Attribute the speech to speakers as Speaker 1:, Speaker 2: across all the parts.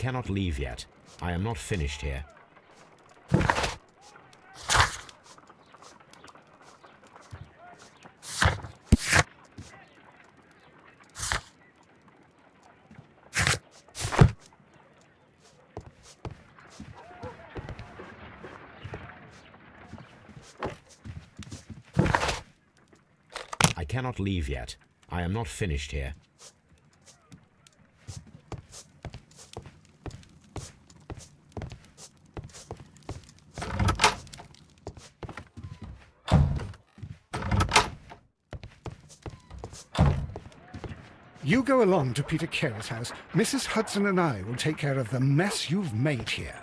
Speaker 1: cannot leave yet. I am not finished here. I cannot leave yet. I am not finished here.
Speaker 2: You go along to Peter Carey's house. Mrs. Hudson and I will take care of the mess you've made here.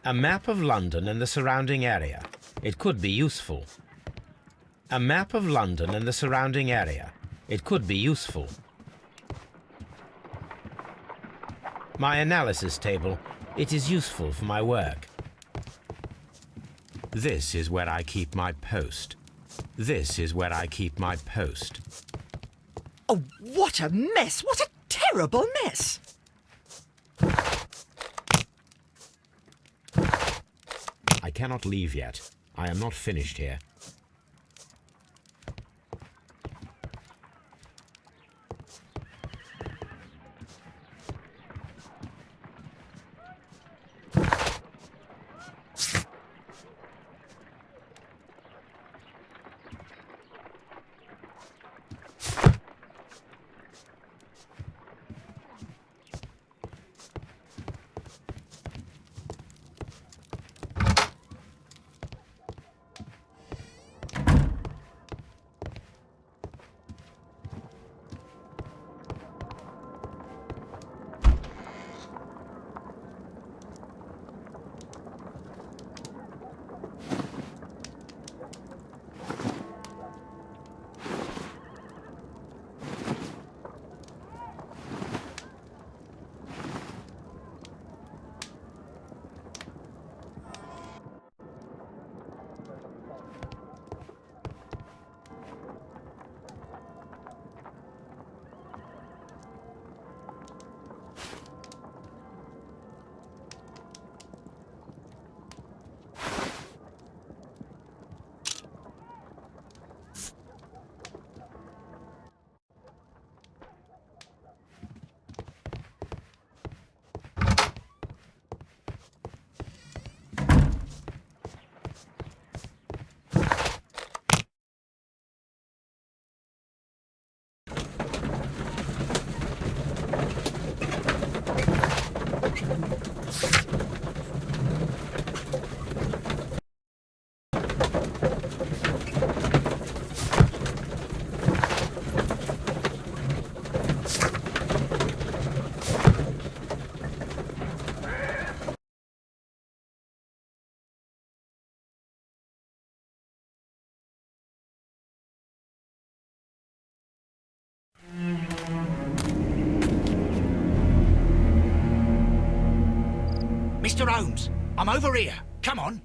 Speaker 1: A map of London and the surrounding area. It could be useful. A map of London and the surrounding area. It could be useful. My analysis table. It is useful for my work. This is where I keep my post. This is where I keep my post.
Speaker 3: Oh, what a mess! What a terrible mess!
Speaker 1: I cannot leave yet. I am not finished here.
Speaker 4: Mr. Holmes, I'm over here. Come on.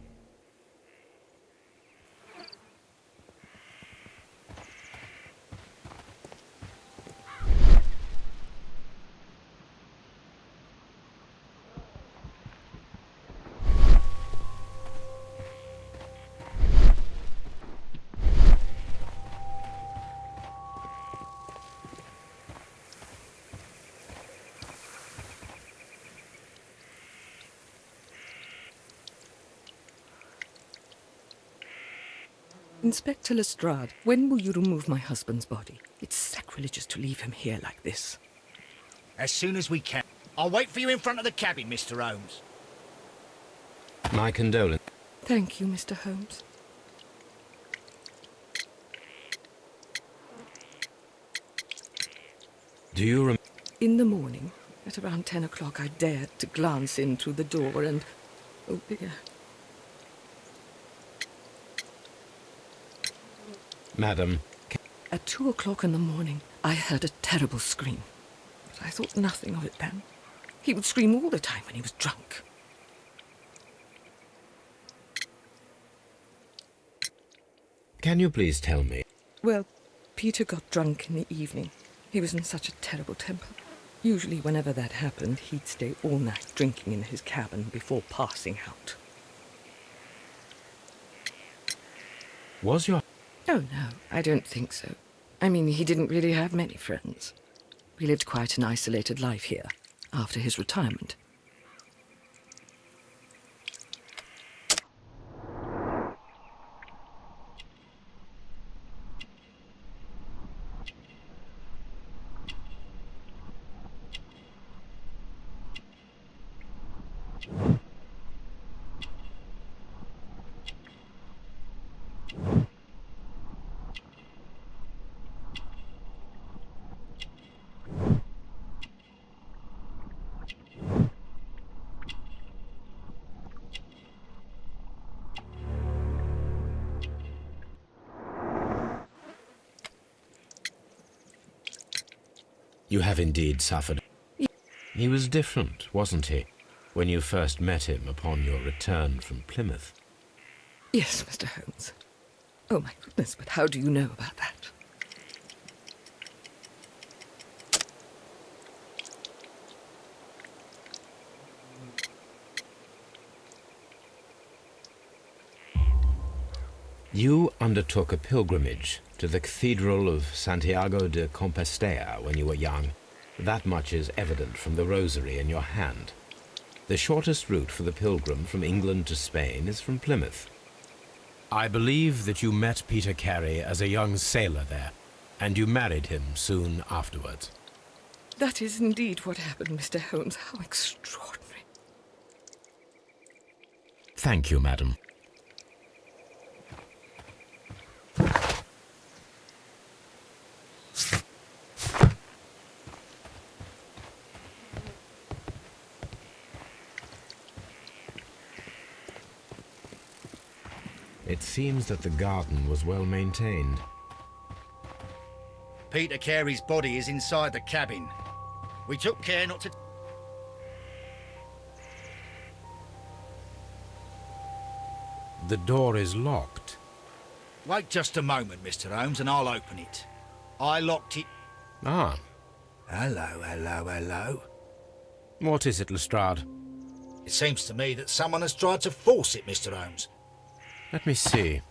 Speaker 3: Inspector Lestrade, when will you remove my husband's body? It's sacrilegious to leave him here like this.
Speaker 4: As soon as we can. I'll wait for you in front of the cabin, Mr. Holmes.
Speaker 1: My condolences.
Speaker 3: Thank you, Mr. Holmes.
Speaker 1: Do you
Speaker 3: In the morning, at around 10 o'clock, I dared to glance in through the door and... oh dear.
Speaker 1: Madam.
Speaker 3: At 2 o'clock in the morning, I heard a terrible scream. But I thought nothing of it then. He would scream all the time when he was drunk.
Speaker 1: Can you please tell me?
Speaker 3: Well, Peter got drunk in the evening. He was in such a terrible temper. Usually whenever that happened, he'd stay all night drinking in his cabin before passing out.
Speaker 1: Was your...
Speaker 3: Oh, no, I don't think so. I mean, he didn't really have many friends. We lived quite an isolated life here, after his retirement.
Speaker 1: You have indeed suffered. He was different, wasn't he, when you first met him upon your return from Plymouth?
Speaker 3: Yes, Mr. Holmes. Oh, my goodness, but how do you know about that?
Speaker 1: You undertook a pilgrimage to the Cathedral of Santiago de Compostela when you were young. That much is evident from the rosary in your hand. The shortest route for the pilgrim from England to Spain is from Plymouth. I believe that you met Peter Carey as a young sailor there, and you married him soon afterwards.
Speaker 3: That is indeed what happened, Mr. Holmes. How extraordinary.
Speaker 1: Thank you, madam. It seems that the garden was well maintained.
Speaker 4: Peter Carey's body is inside the cabin. We took care not to...
Speaker 1: The door is locked.
Speaker 4: Wait just a moment, Mr. Holmes, and I'll open it. I locked it...
Speaker 1: Ah.
Speaker 4: Hello, hello, hello.
Speaker 1: What is it, Lestrade?
Speaker 4: It seems to me that someone has tried to force it, Mr. Holmes.
Speaker 1: Let me see.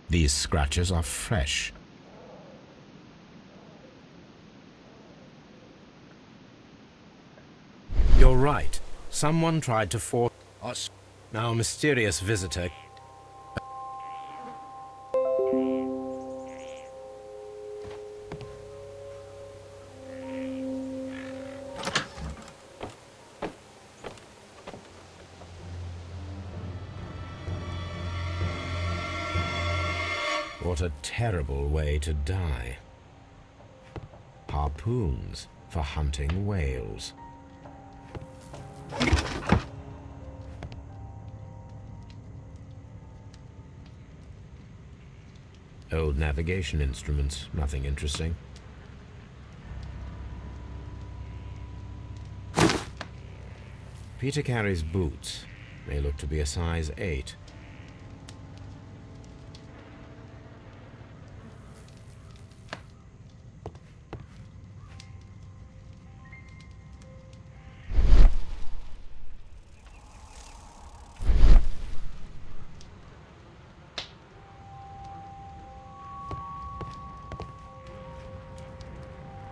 Speaker 1: These scratches are fresh. You're right. Someone tried to force... Now, mysterious visitor... What a terrible way to die. Harpoons for hunting whales. Old navigation instruments, nothing interesting. Peter Carey's boots. They look to be a size 8.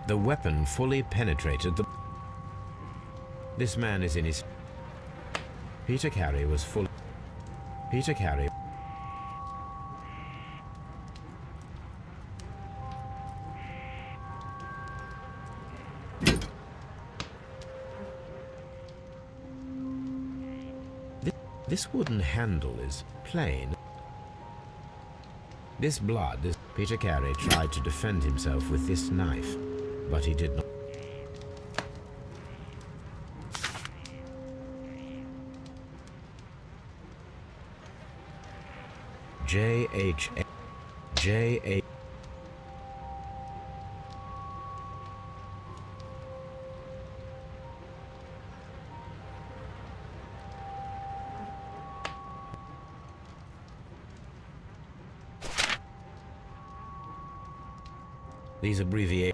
Speaker 1: The weapon fully penetrated the... This man is in his... Peter Carey was full... Peter Carey... This wooden handle is plain. This blood is... Peter Carey tried to defend himself with this knife, but he did not. J.H. These abbreviations.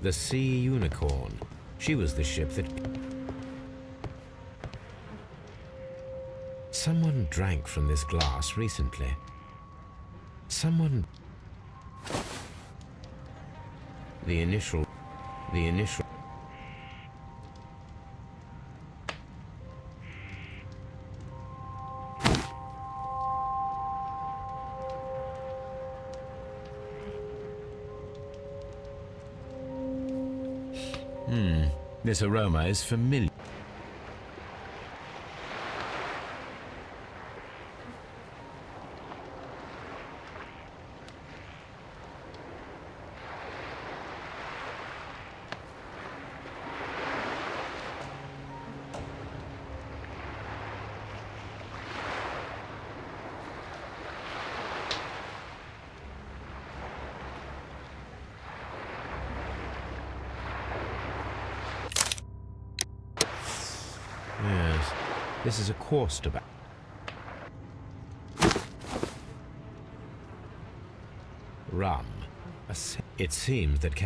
Speaker 1: The Sea Unicorn. She was the ship that... Someone drank from this glass recently. Someone... The initial... This aroma is familiar. Yes, this is a coarse tobacco. Rum. It seems that